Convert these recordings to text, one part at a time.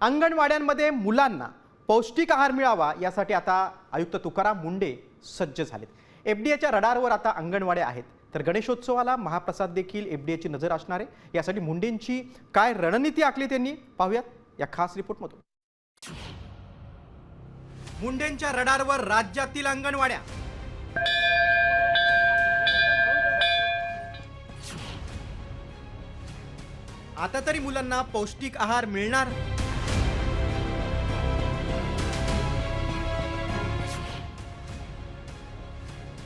अंगणवाड्यांमध्ये मुलांना पौष्टिक आहार मिळावा यासाठी आता आयुक्त तुकाराम मुंढे सज्ज झालेत। एफडीएच्या रडारवर आता अंगणवाड्या आहेत, तर गणेशोत्सवाला महाप्रसाद देखील एफडीएची नजर असणार आहे। यासाठी मुंढेंची काय रणनीती आखली त्यांनी पाहूयात या खास रिपोर्टमधून। मुंढेंच्या रडारवर राज्यातील अंगणवाड्या। आता तरी मुलांना पौष्टिक आहार मिळणार।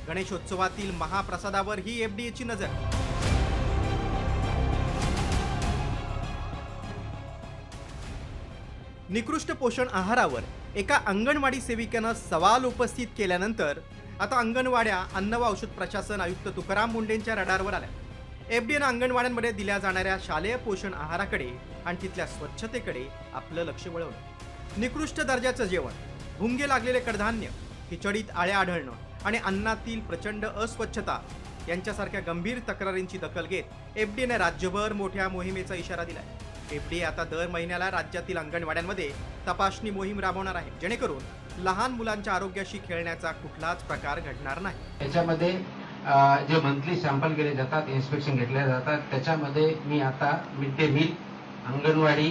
गणेशोत्सवातील महाप्रसादावर ही एफडीएची नजर। निकृष्ट पोषण आहारावर एका अंगणवाडी सेविकेनं सवाल उपस्थित केल्यानंतर आता अंगणवाड्या अन्न व औषध प्रशासन आयुक्त तुकाराम मुंढेंच्या रडारवर आल्या। एफडीएनं अंगणवाड्यांमध्ये दिल्या जाणाऱ्या शालेय पोषण आहाराकडे आणि तिथल्या स्वच्छतेकडे आपलं लक्ष वळवलं। निकृष्ट दर्जाचं जेवण, भुंगे लागलेले कडधान्य, खिचडीत आळ्या आढळणं आणि अन्नातील प्रचंड अस्वच्छता यांच्यासारख्या गंभीर तक्रारींची दखल घेत एफडीएने राज्यभर मोठ्या मोहिमेचा इशारा दिलाय। एफडीए आता दर महिन्याला राज्यातील अंगणवाड्यांमध्ये तपासणी मोहीम राबवणार आहे, जेणेकरून लहान मुलांच्या आरोग्याशी खेळण्याचा कुठलाच प्रकार घडणार नाही। याच्यामध्ये जे मंथली सॅम्पल केले जातात, इन्स्पेक्शन घेतले जातात, त्याच्यामध्ये मी आता मिड डे मील, अंगणवाडी,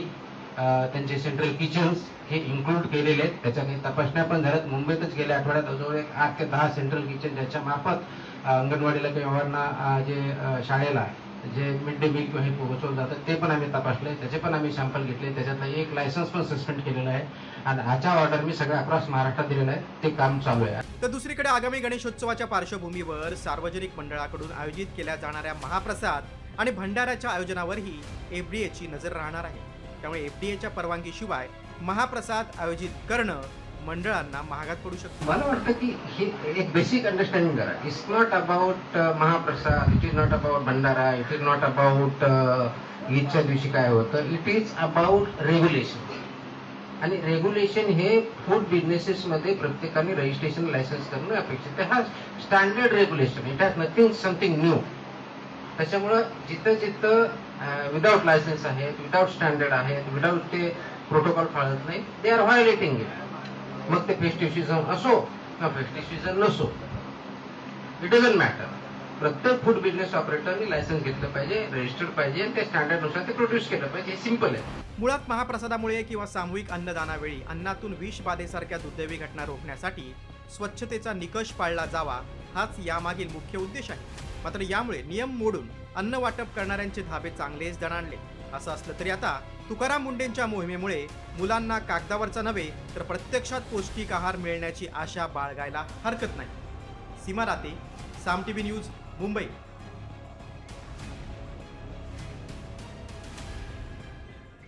त्यांचे सेंट्रल किचन्स हे इन्क्लूड केलेले आहेत। त्याच्या काही तपासण्या पण झाल्यात। मुंबईतच गेल्या आठवड्यात जवळ 8 ते 10 सेंट्रल किचन ज्याच्या मार्फत अंगणवाडीला किंवा जे शाळेला जे मिड डे मील हे पोहोचवलं जातं ते पण आम्ही तपासले, त्याचे पण आम्ही सॅम्पल घेतले। त्याच्यातलं एक लायसन्स पण सस्पेंड केलेलं आहे आणि ह्याचा ऑर्डर मी सगळ्या अक्रॉस महाराष्ट्रात दिलेला आहे, ते काम चालू आहे। तर दुसरीकडे आगामी गणेशोत्सवाच्या पार्श्वभूमीवर सार्वजनिक मंडळाकडून आयोजित केल्या जाणाऱ्या महाप्रसाद आणि भंडाऱ्याच्या आयोजनावरही एफडीएची नजर राहणार आहे। त्यामुळे एफडीएच्या परवानगीशिवाय महाप्रसाद आयोजित करणं मंडळांना महागात पडू शकतं। मला वाटतं की हे एक बेसिक अंडरस्टँडिंग करा। इट्स नॉट अबाउट महाप्रसाद, it is not about Bhandara, it is not about ईदच्या दिवशी काय होतं, इट इज अबाउट रेग्युलेशन। आणि रेग्युलेशन हे फूड बिझनेसेस मध्ये प्रत्येकाने रजिस्ट्रेशन लायसन्स करणं अपेक्षित आहे। हा standard regulation, it has nothing something new. त्याच्यामुळं जिथं विदाउट लायसन्स आहेत, विदाउट स्टँडर्ड आहेत, विदाउट ते प्रोटोकॉल पाळत नाही, दे आर व्हायोलेटिंग इट। मग ते फेस्टिव्ह सीझन असो किंवा फेस्टिव्ह सीझन नसो, इट डझंट मॅटर। प्रत्येक फूड बिझनेस ऑपरेटरने लायसन्स घेतलं पाहिजे, रजिस्टर्ड पाहिजे आणि त्या स्टँडर्डनुसार ते प्रोड्यूस केलं पाहिजे। हे सिंपल आहे। मुळात महाप्रसादामुळे किंवा सामूहिक अन्नदानावेळी अन्नातून विष बाधेसारख्या दुर्दैवी घटना रोखण्यासाठी स्वच्छतेचा निकष पाळला जावा, हाच यामागील मुख्य उद्देश आहे। मात्र यामुळे नियम मोडून अन्न वाटप करणाऱ्यांचे धाबे चांगलेच दणाणले। असं असलं तरी आता तुकाराम मुंढेंच्या मोहिमेमुळे मुलांना कागदावरचा नव्हे तर प्रत्यक्षात पौष्टिक आहार मिळण्याची आशा बाळगायला हरकत नाही। सीमा राते, साम टीव्ही न्यूज, मुंबई।